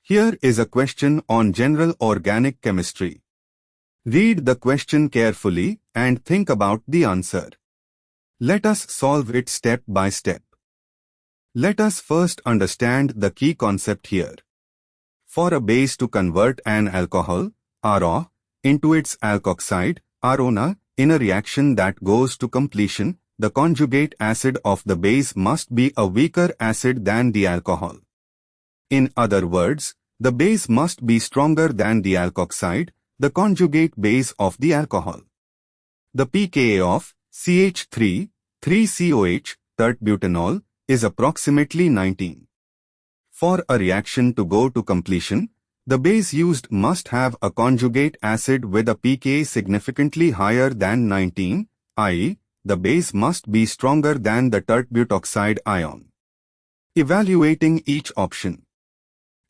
Here is a question on general organic chemistry. Read the question carefully and think about the answer. Let us solve it step by step. Let us first understand the key concept here. For a base to convert an alcohol, RO, into its alkoxide, RONA, in a reaction that goes to completion, the conjugate acid of the base must be a weaker acid than the alcohol. In other words, the base must be stronger than the alkoxide, the conjugate base of the alcohol. The pKa of CH3, 3COH, tert-butanol, is approximately 19. For a reaction to go to completion, the base used must have a conjugate acid with a pKa significantly higher than 19, i.e., the base must be stronger than the tert-butoxide ion. Evaluating each option.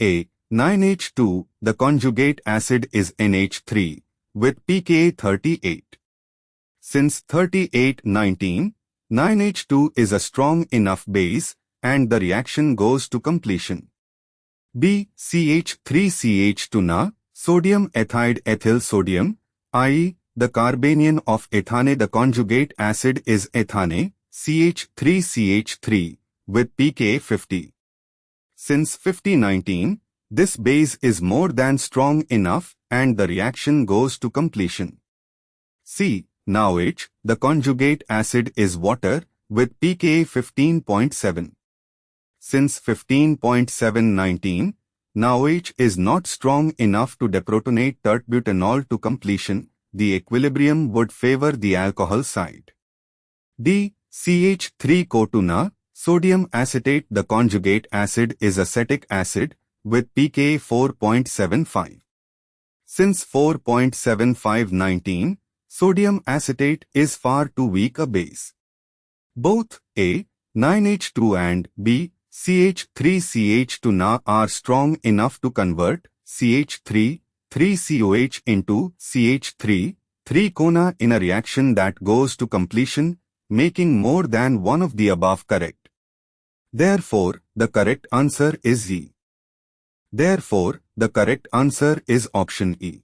A. 9H2, the conjugate acid is NH3, with pKa 38. Since 38-19, 9H2 is a strong enough base, and the reaction goes to completion. B. CH3CH2Na, sodium ethide ethyl sodium, i.e., the carbanion of ethane. The conjugate acid is ethane, CH3CH3, with pKa 50. Since 50-19, this base is more than strong enough, and the reaction goes to completion. C. NaOH, the conjugate acid is water, with pKa 15.7. Since 15.7-19, NaOH is not strong enough to deprotonate tert-butanol to completion. The equilibrium would favor the alcohol side. D. CH3CO2Na, sodium acetate. The conjugate acid is acetic acid, with pKa 4.75. Since 4.75-19, sodium acetate is far too weak a base. Both A. 9H2 and B. CH3CH2Na are strong enough to convert CH3, 3COH into CH3, 3-CONA in a reaction that goes to completion, making more than one of the above correct. Therefore, the correct answer is E. Therefore, the correct answer is option E.